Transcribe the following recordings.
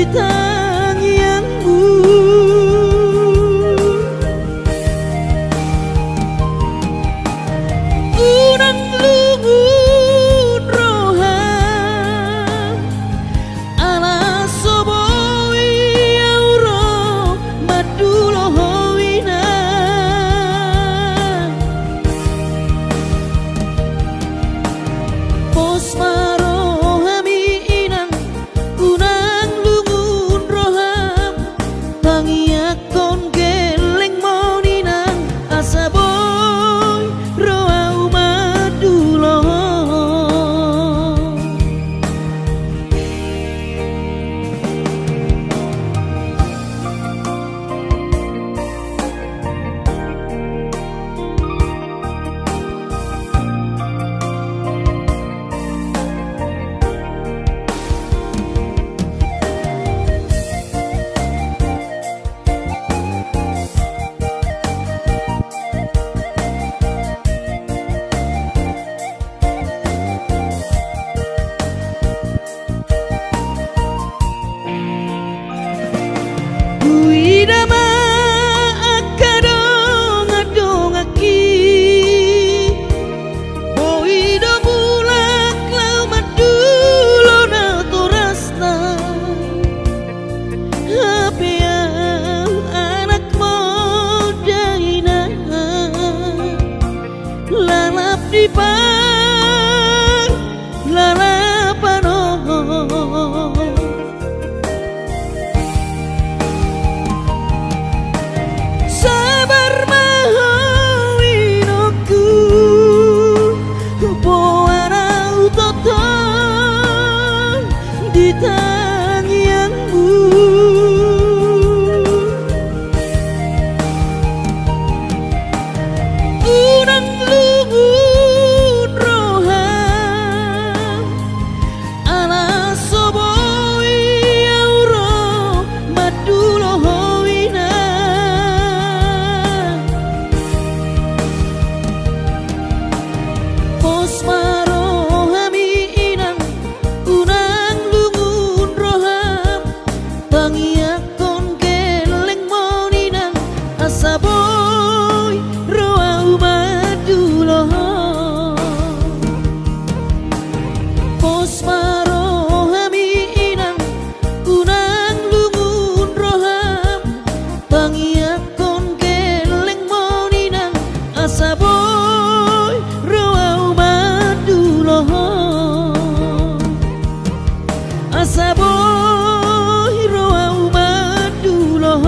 tangyanmu. Unang lungun roham ala soboi auro madulohowina. Pos marohami inang unang lungun roham pangiakon geleng moninang asaboy roau maduloh. Widama akadong adongaki boido bulak lau madulo na torasta hapea anak modaina lalap di par lalapano. Sabar mahawinoku boara utoton di tangyanmu. Unang lungun roham ala soboi auro madulohowina. Pos marohami inang unang lungun roham pangiakon geleng moninang asaboy roau maduloh. Pos marohami inang unang lungun roham pangiakon geleng moninang asaboy roau maduloh. Asaboy roau maduloh.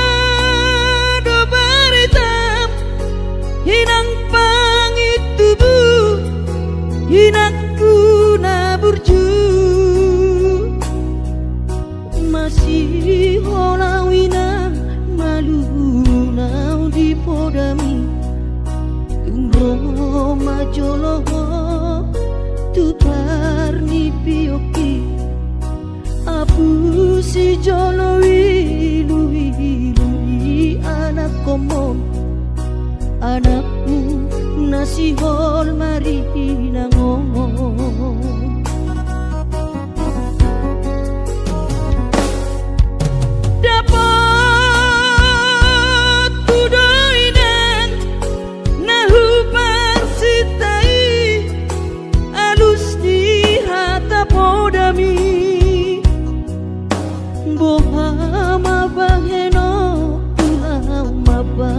Bohado baritam hinang pangitubu hinakku naburju masih holawina malu nau di podami tungro majoloho tutar ni pioki abu si jolowi lui anak komon anakmu nasi hol mari ngomong. Dapat tudoinan nahu parsitai alus di hata podami boha mabaheno pulau mabah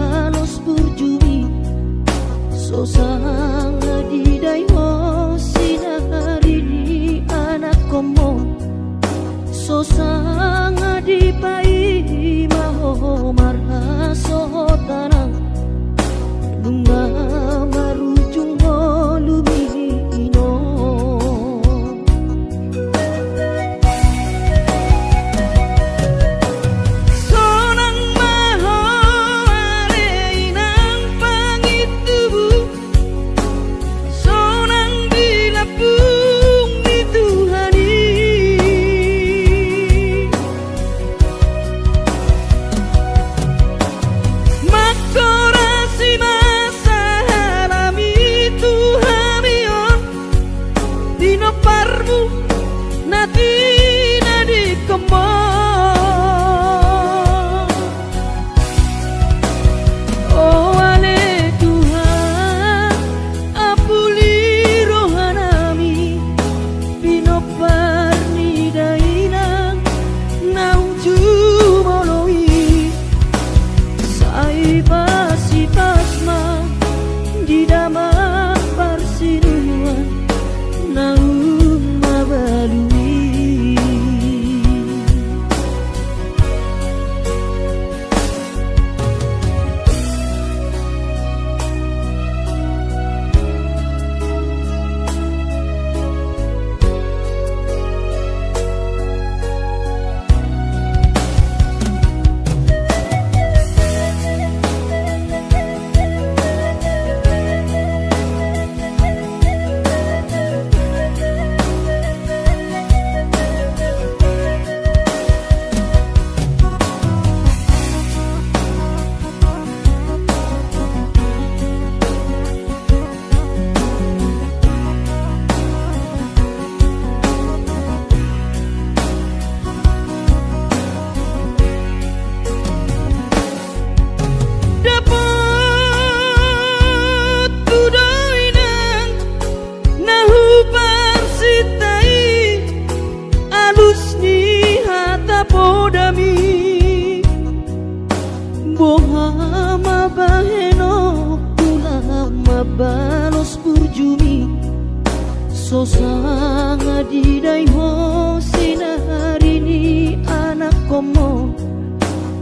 So sangat didaiho sinarini anak komo.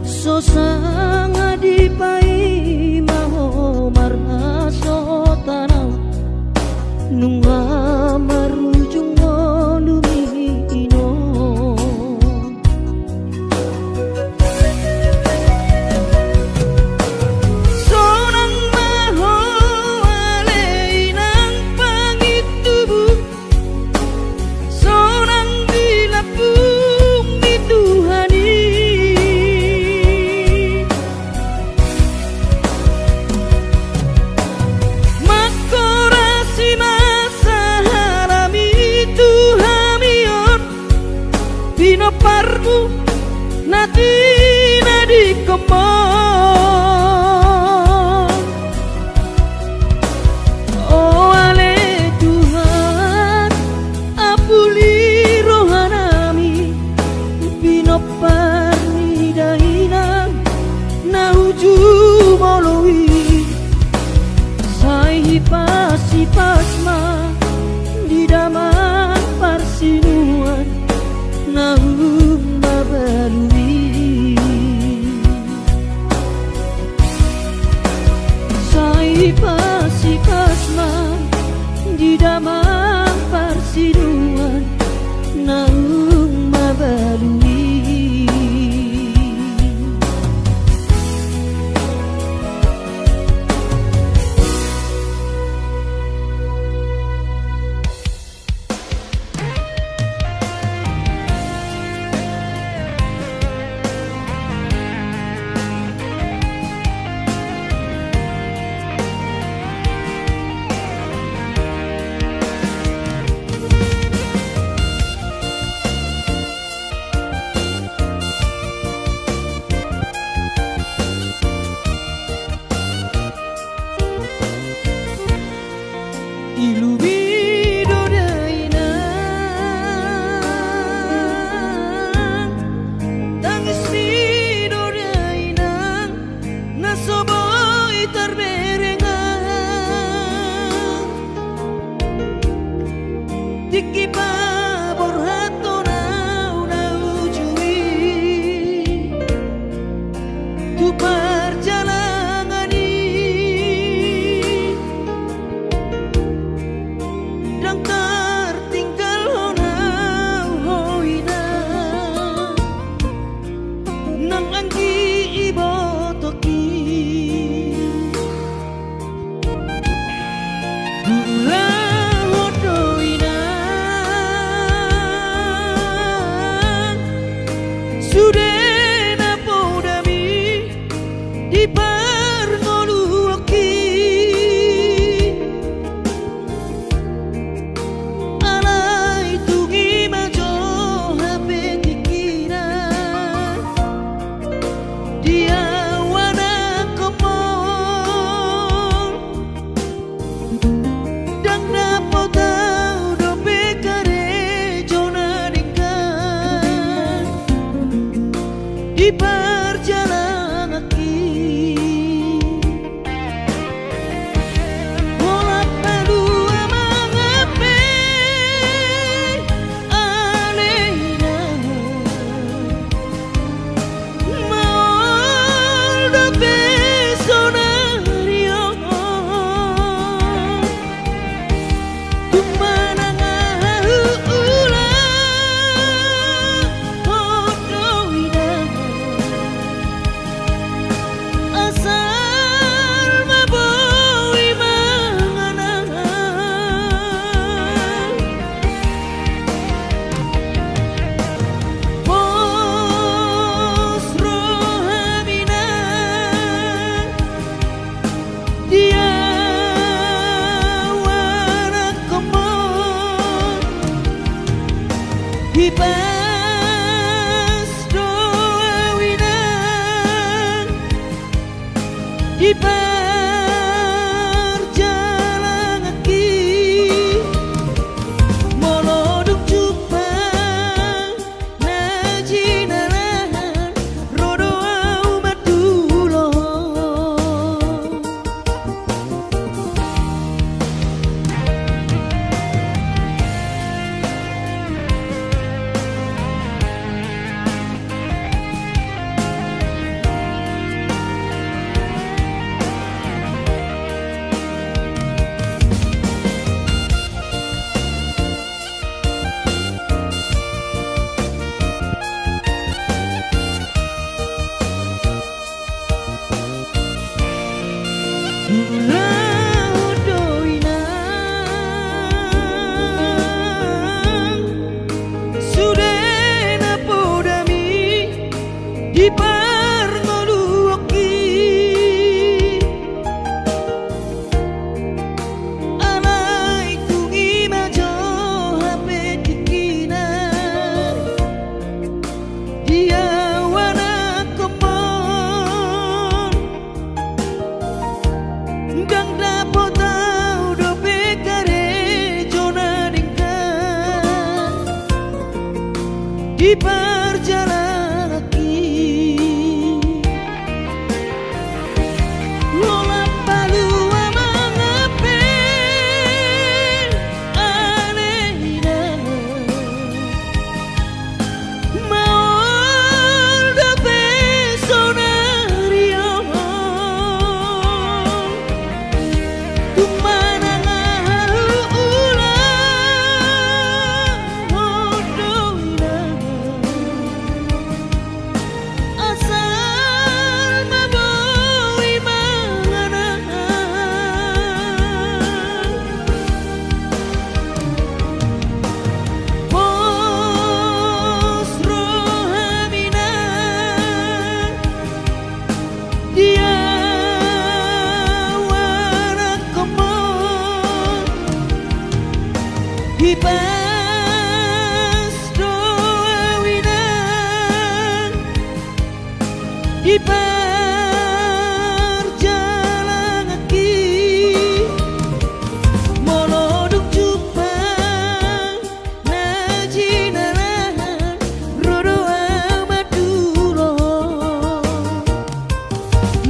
So sangat dipai maho marna so tanau nunga marujung lumino. Sonang maho aleinang pangitubu, sonang dilapung dituhani. Makorasi masa harami Tuhamion Bino parmu nati nadi kemon. Oh ale Tuhan apuli rohanami Bino parni dahinang nauju molowi. Sai hipas-hipasma di daman parsinuan nahum babalui. Sai hipas-hipasma di daman parsinuan nahum babalui. Ilumido dainang tangis mido dainang nasoboi terberengang tiki babor hato nau jui tu perjalanan dan tertinggal honau hoina nang anggi ibotoki gula hodoina sudena podami di parngoluoki. Alay tungi majo hape pikiran dia wana komon dan napotau dope kare jona dingkan di perjalanan ki. Bola palu amangape alena mal dope sonario kumanang ulang hodoina asal maboi manganang bos rohamina dia wana komon hibas doawinang di perjalanan ki moloduk jupang najinalan rodo aumat dulo. di perjalanan ki moloduk jupang naji narahan rodo amadulo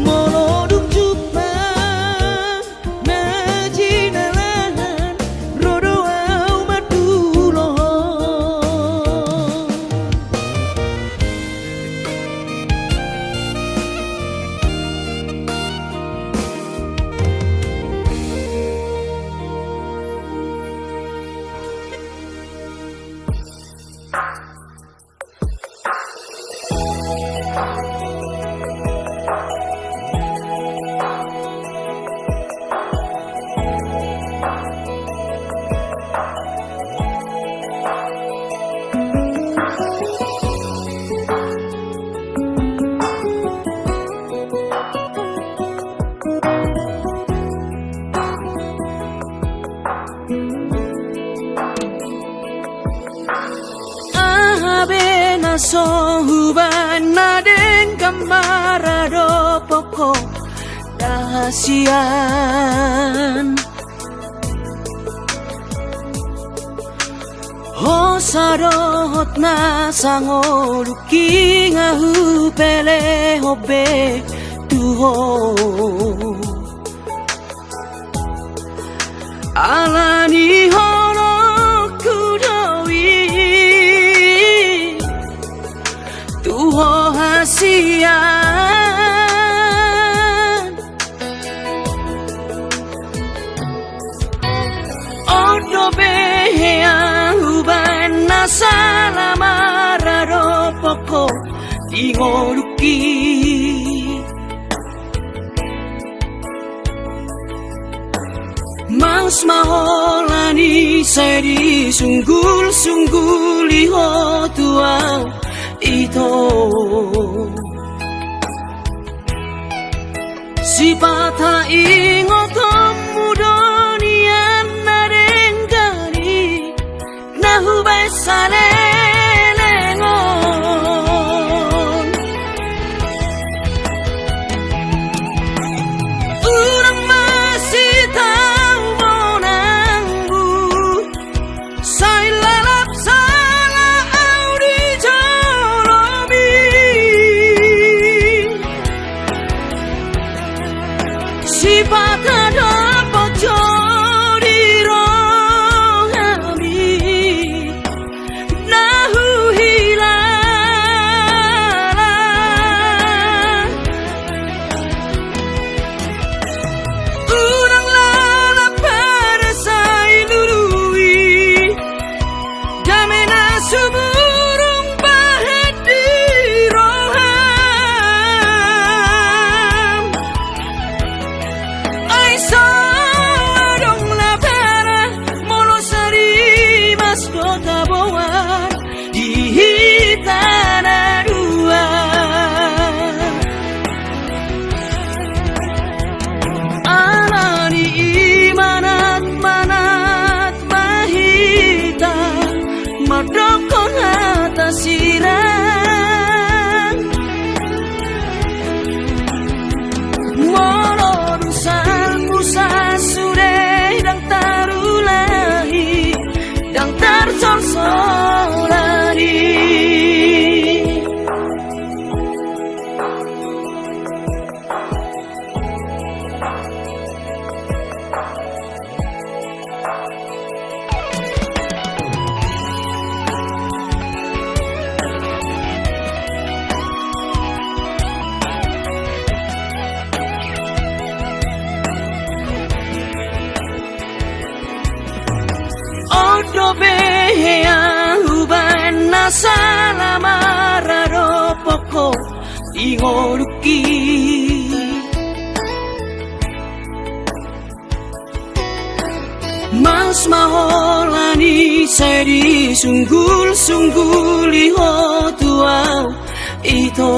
moloduk jupang naji narahan rodo amadulo. Ahabena sohubana den kamarado poko dahasian Hosarot na sangoluki ngahu pele hobe tuho alani hono kudowi tuho hasian odo behea ubana salamarado poko ingoluki Mas maholani sedi sunggul-sunggul liho tuang ito Sipata ingotom mudonian narengkani Nahubay salelengon Urang masih tahu monangbu Say lalap salah audi jolomi Sipata dapat jodi rohami Nahu hilala Urang lalap pada say lului Damena suburung bahet di roham Ay sawadong lapara molosari mas kota bawan di hitana dua Alani manat mahita madokon atas sirang Molodusan musa sure dang tarulahi dang tarsorsolani Odo behea ubana salamarado poko ingoluki Mas maholani sedi sunggul-sunggul liho tuau ito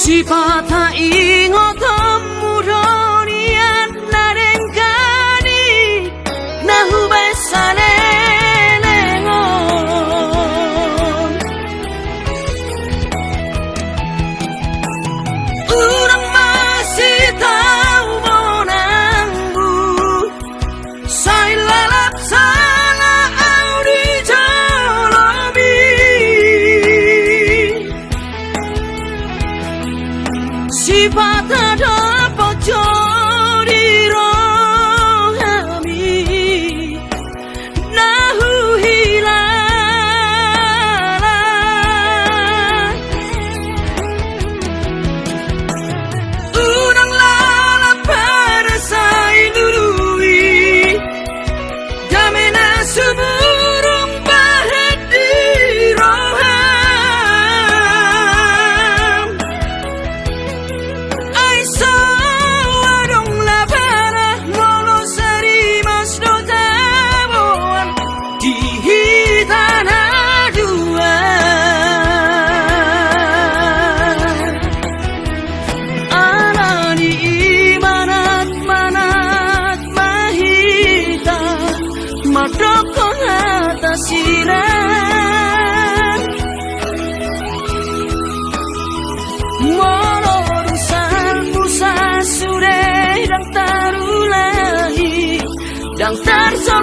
Sipata ingotom mudonian narengkani Nahubay salelengon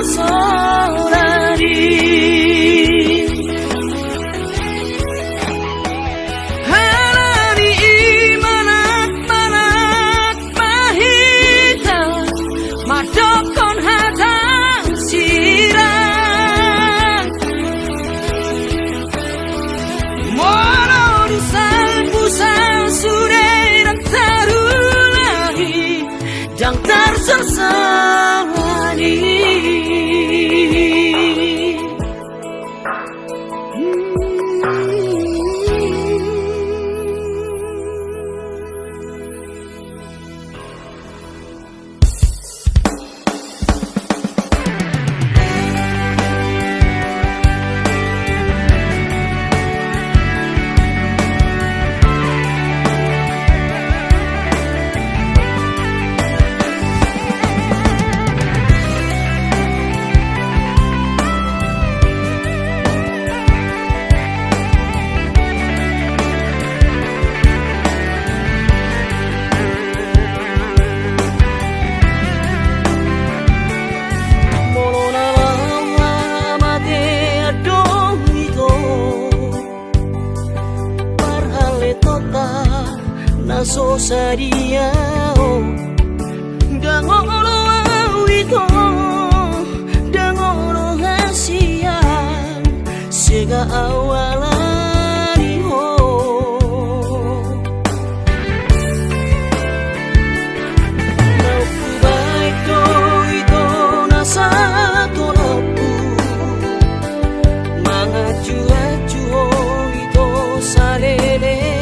sorsorari halani manak pahita madokon hatang sirang moro dusal pusal sure dan tarulahi jang tersesali so sadia dangolo awito dangolo hasian sega awalani ho Lagu Batak itu nasa tolapu mengajak itu saleleng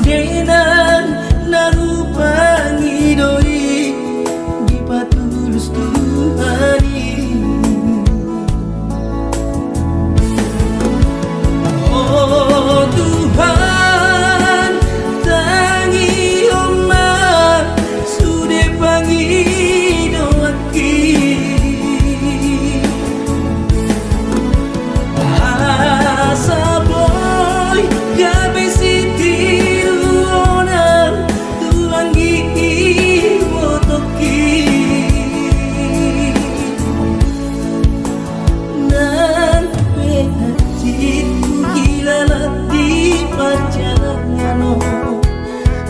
Sasudenan narupangi doi di patulus Tuhani. Oh Tuhan, tangi omat sude pangi doaki. Asa boy gabe sitiru onar tuangi wotoki. Nan penatiku hilalat di perjalanan,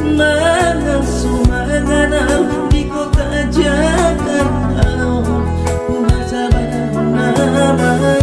mengasuh mengenal di kota Jakarta. Bahasa namai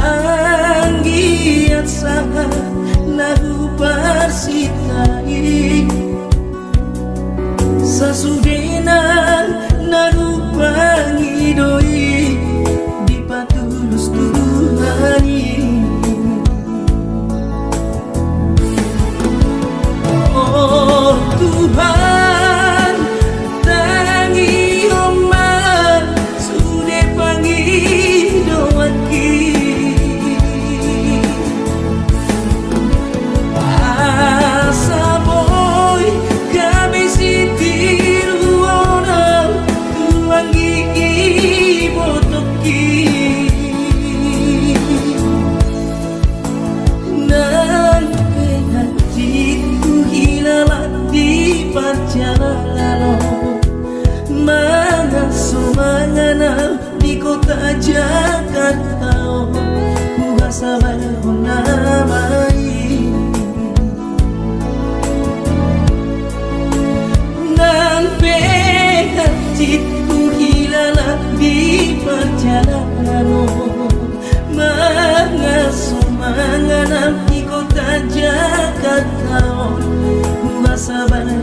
anggiat sangat nahu persitai. Sasudenan nahu pangidoi di patulus Tuhani. Oh Tuhan, tangi omat sude pangi doaki. Asa boy kami sitiru onar tuangi botoki. Nan hatiku hilalat di perjalanan, mengasuh mengenal di kota Jakarta. Bahasa namai nan hatiku hilalat di perjalanan, mengasuh mengenal di kota Jakarta. Bahasa namai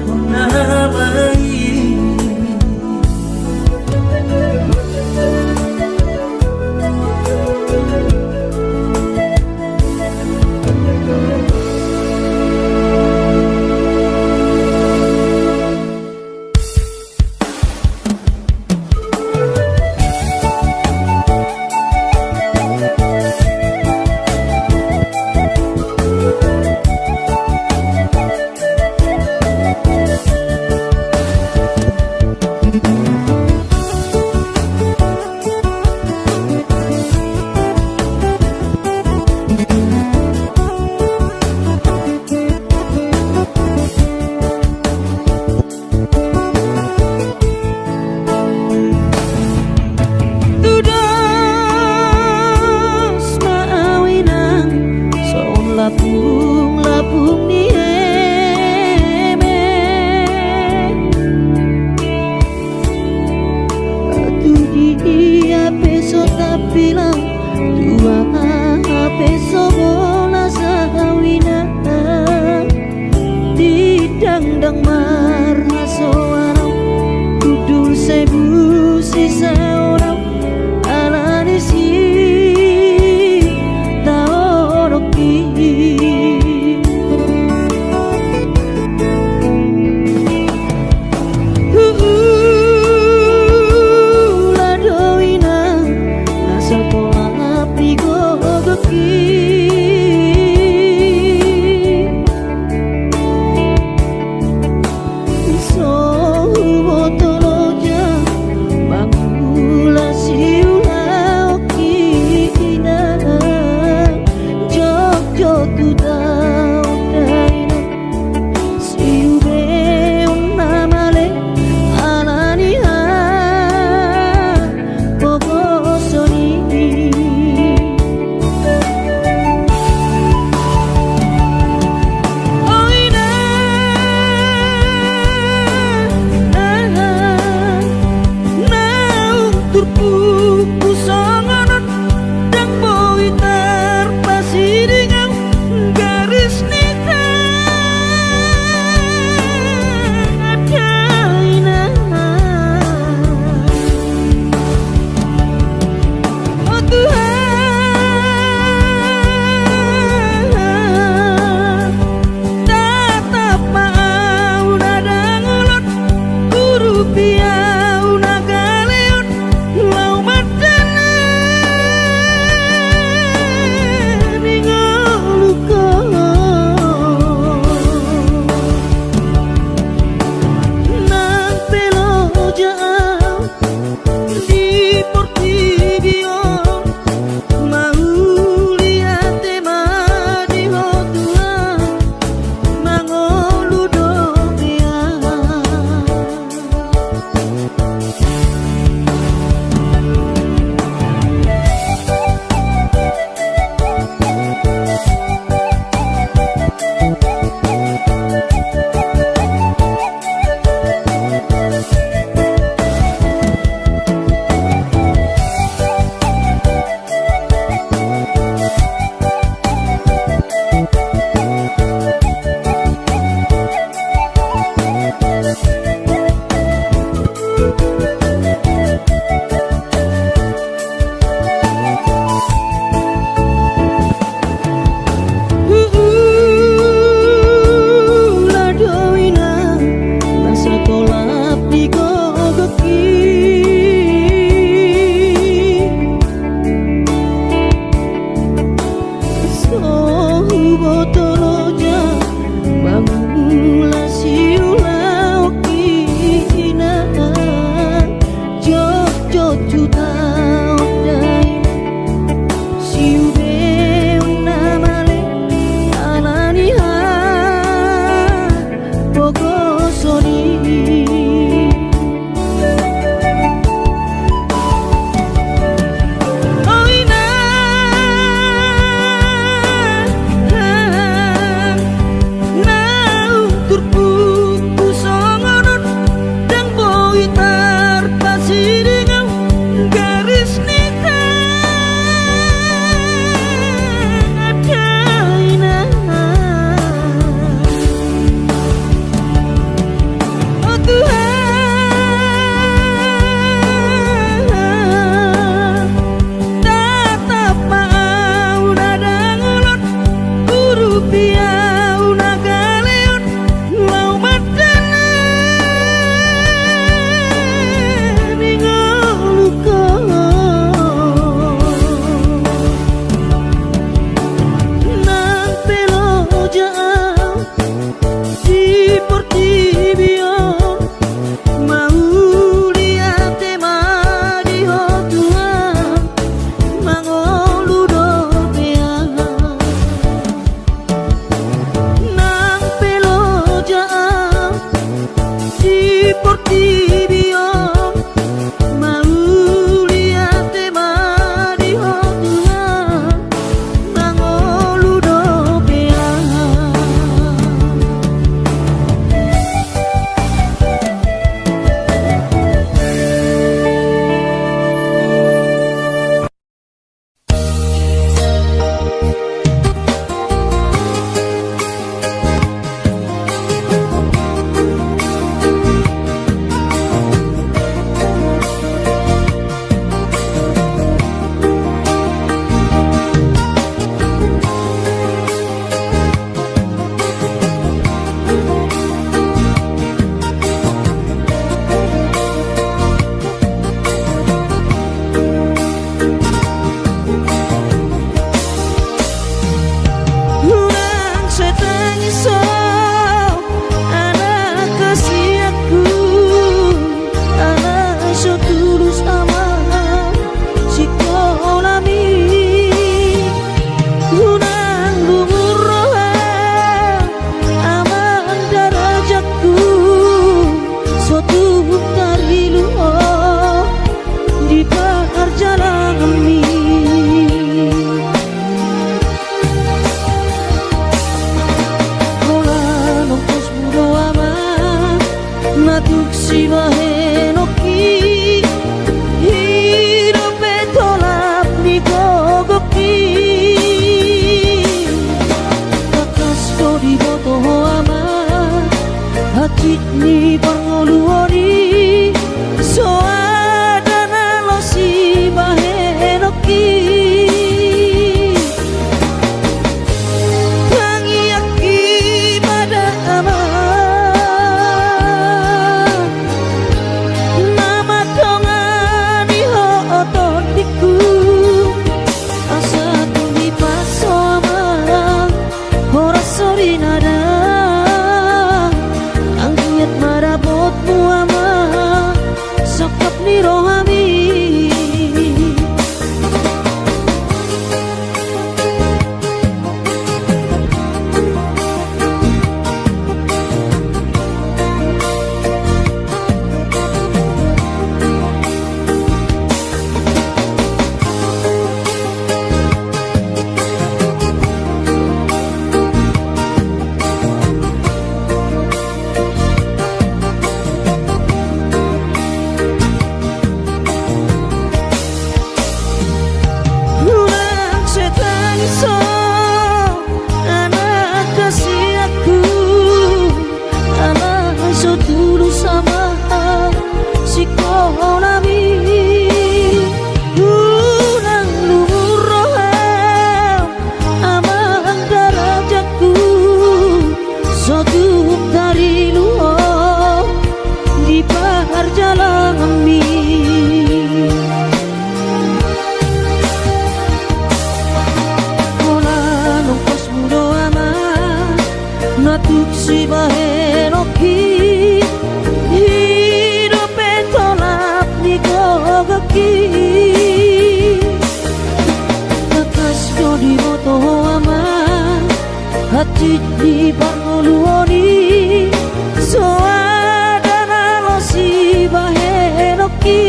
di parngoluoni soadana lo si bahenoki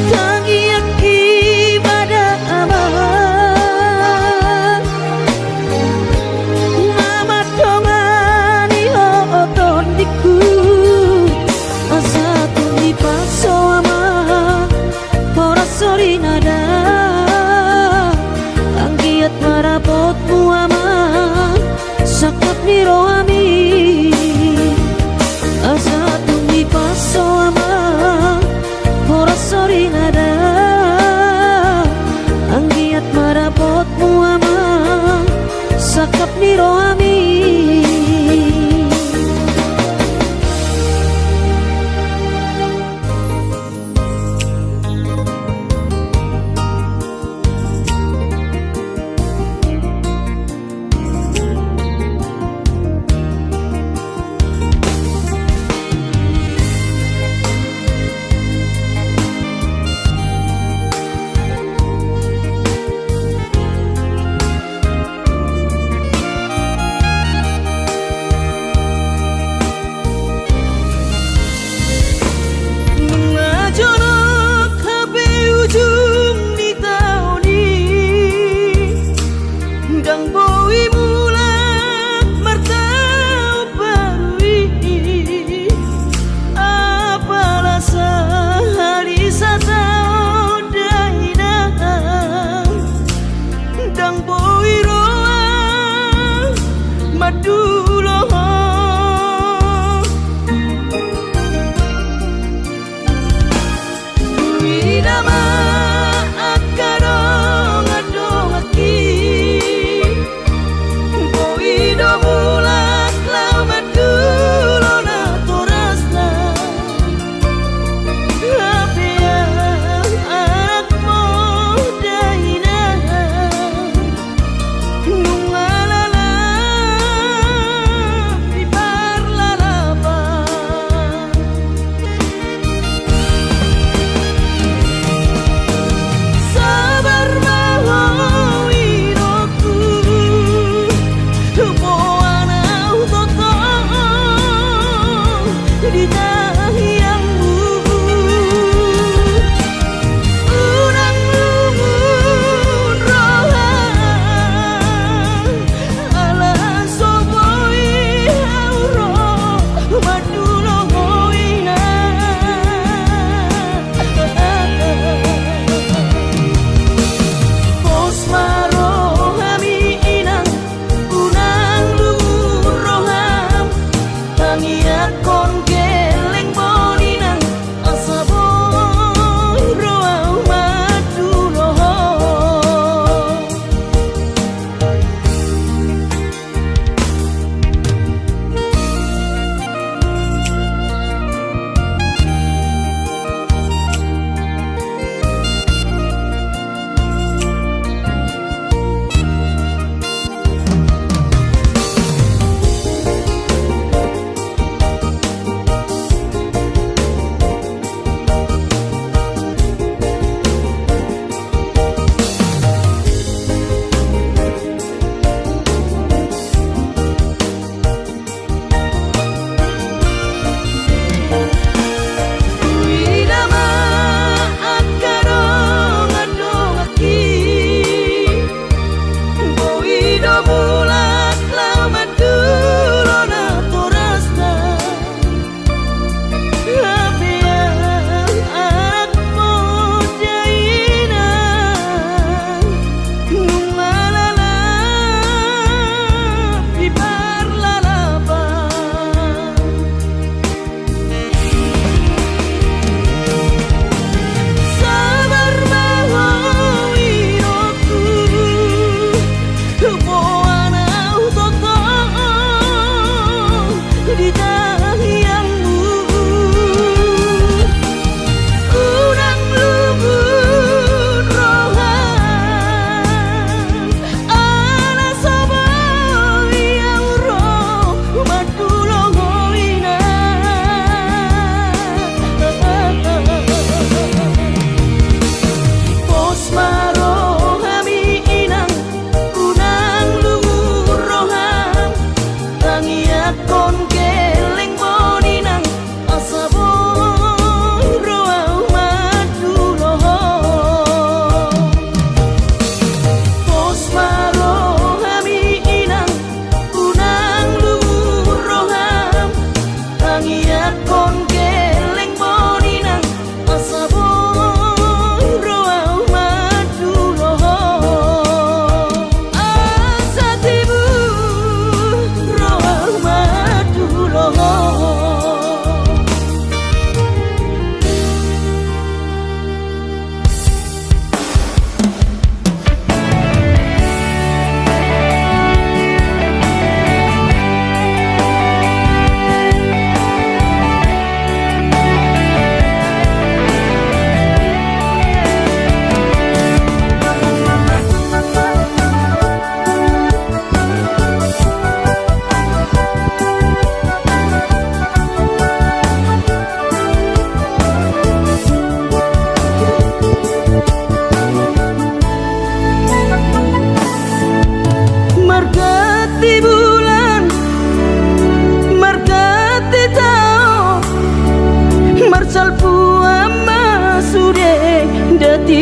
tangi aki pada aman mama tongani oton diku asa tuni paso ama ora sori nada anggiat marapot muama sakap niro ami asa tuni paso ama ora sori nada anggiat marapot muama sakap niro ami.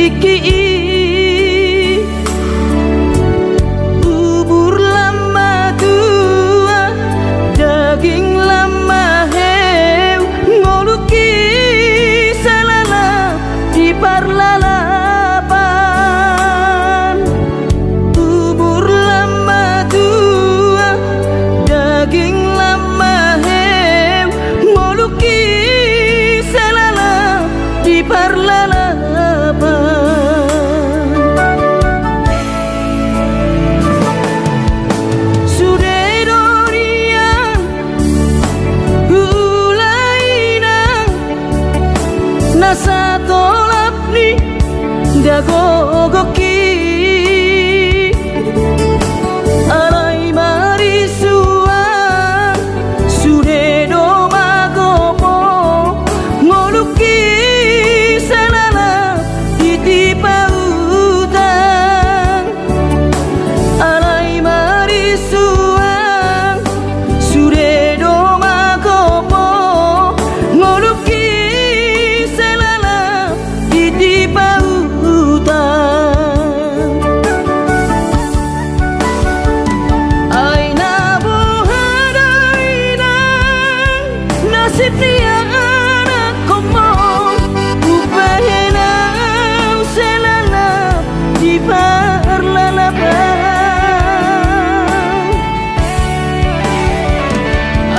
iki bubur lama tua daging lama heu ngoluki salala di parlalapan bubur lama tua daging lama heu ngoluki salala di parlalapan nasa tolap ni dagogoki alai marisuan sude do magopo ngoluki salala ditipa utang alai marisuan sude do magopo ngoluki di pautan aina bohadaina nasib dia anak komo upahena selala di parlalapan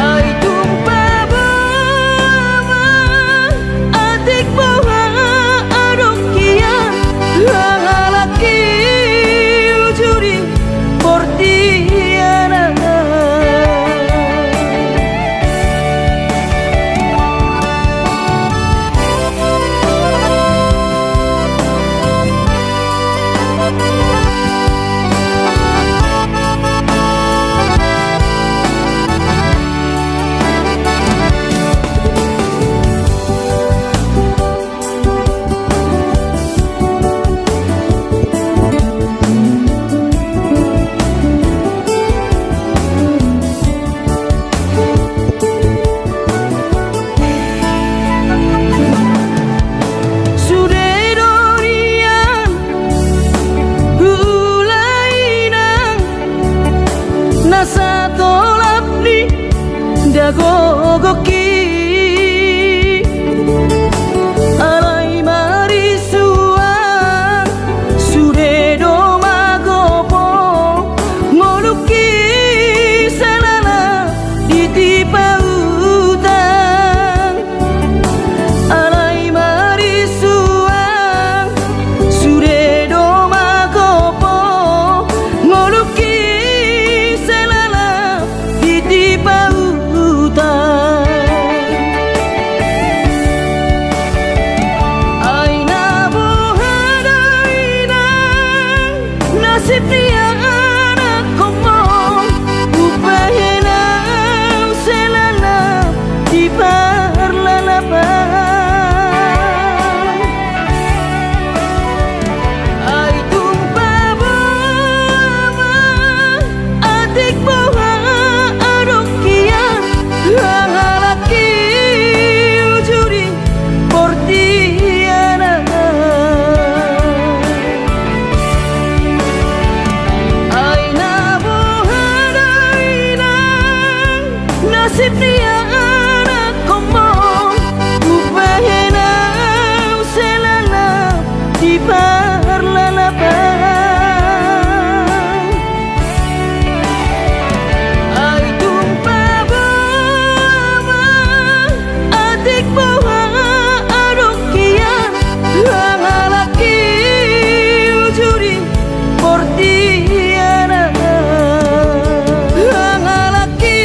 ai tumpa bawa adik bawa laki ujuri portiana nasa tolap ni dagogoki alai marisuan sude do magopo ngoluki salala ditipa utang alai marisuan sude do magopo ngoluki di pautan aina bohadaina nasib dia anak komo upahena selala di parlalapan ai tumpa bawa adik bawa laki ujuri portiana aina bohadaina nasib dia anak komo upahena selala di parlalapan ai tumpa adik bawa adokian laki ujuri portiana laki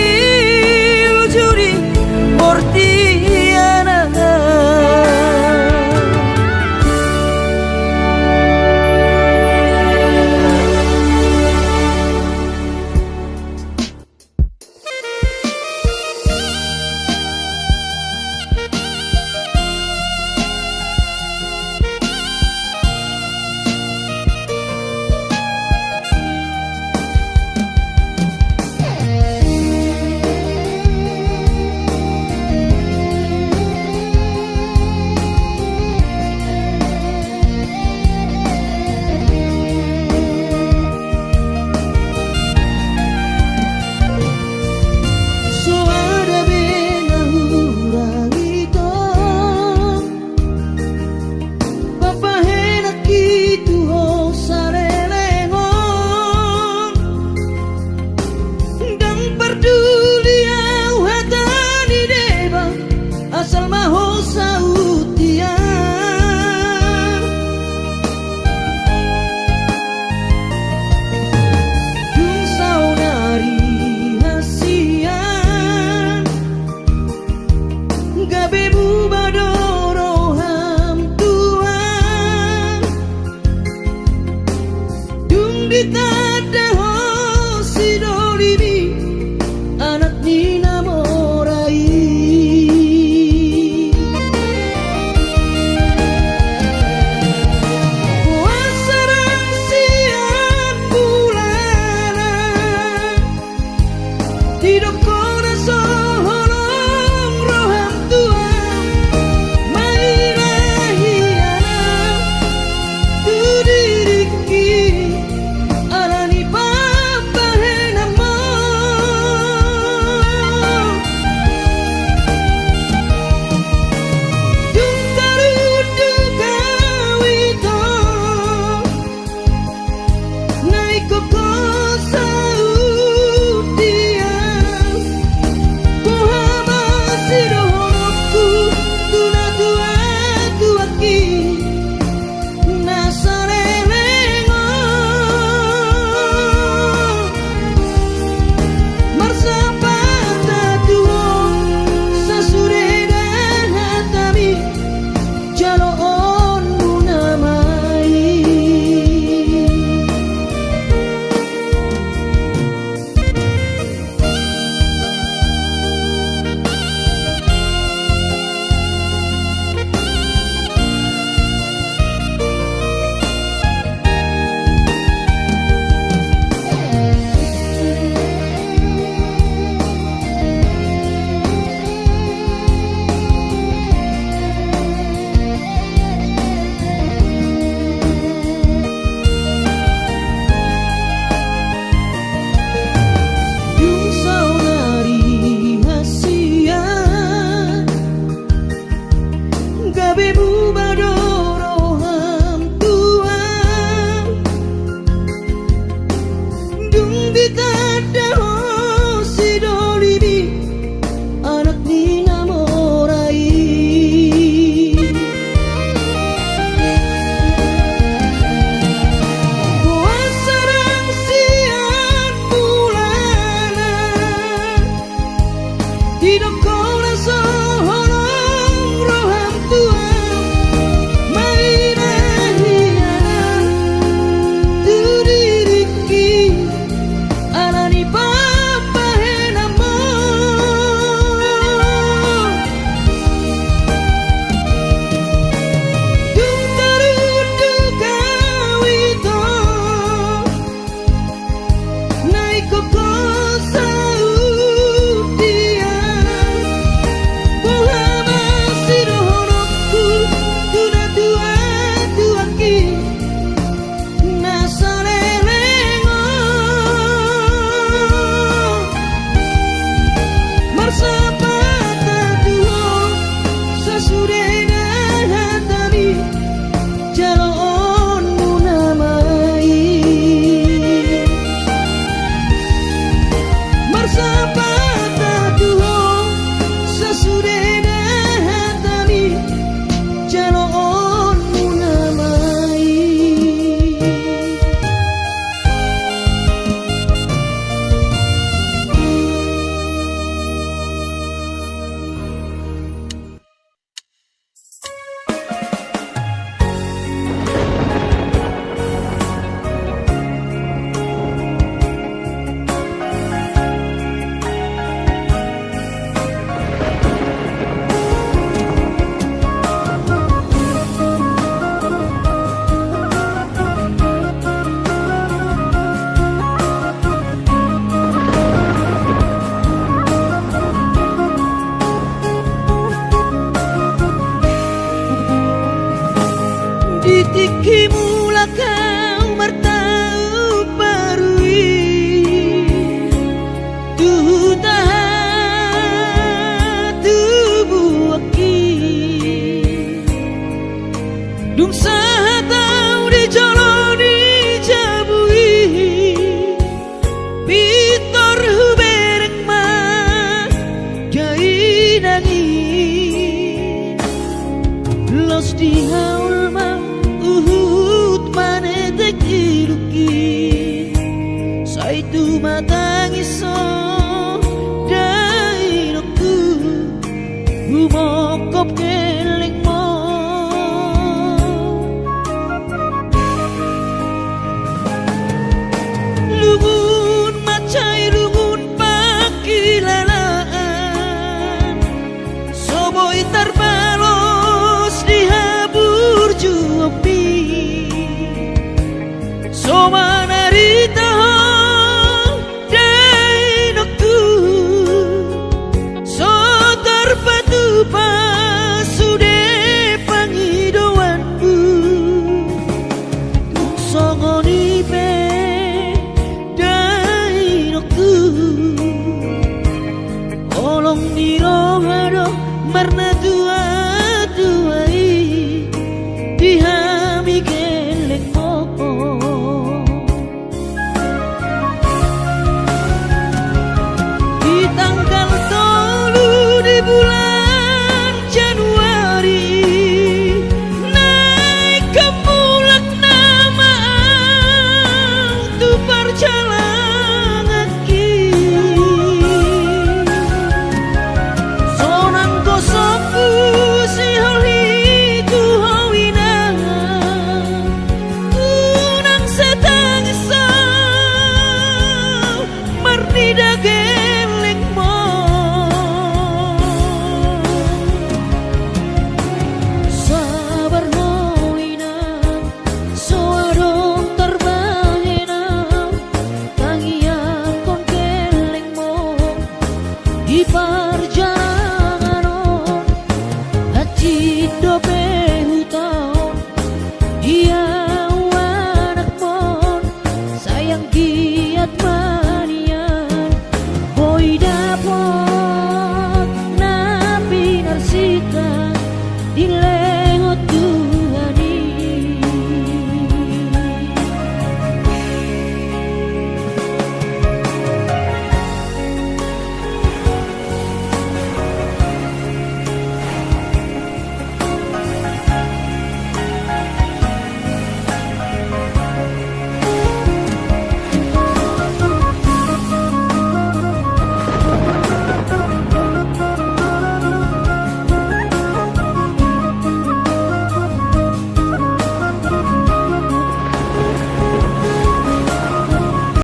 ujuri portiana asal maho sautia dung saudari hasian gabe bubadoro ham tuan dung ditada ho sidolimi anak nina morai puasarang siang bulana hidup kona soholong roham tuan mairahiana tu diriki alani papahenamo dung karudu kawito naiko kosa udia Muhammad sirohku tuna tua tuaki nasarelengo marsapata tuo sasuredan hatami jalo on munamai dung saudari hasian gabe bubadoro ham tuan dung ditada ho sidolimi anak nina morai puasarang siang bulana hidup kona soholong roham tuan mairahiana tu diriki alani papahenamo dung karudu kawito naiko kosa udia Muhammad sirohku tuna tua tuaki nasarelengo marsapata tuo sasuredan hatami jalo on munamai marsapata tuo sasuredan hatami jalo on munamai Ditiki mula kau martau parui tuh tahan tubuh aki dung sahatau di jaloni jabui pitor hubereng ma jai nangis terus dihaul mang uhut mane tekiluki saitu matang iso dainoku humokop keling mo lumun macai lumun pakilalaan soboi terbalos dihabur juapi somana ritaho dainoku so terpatu pasude pangidoanku tung songoni pe dainoku olong dirohado marna tua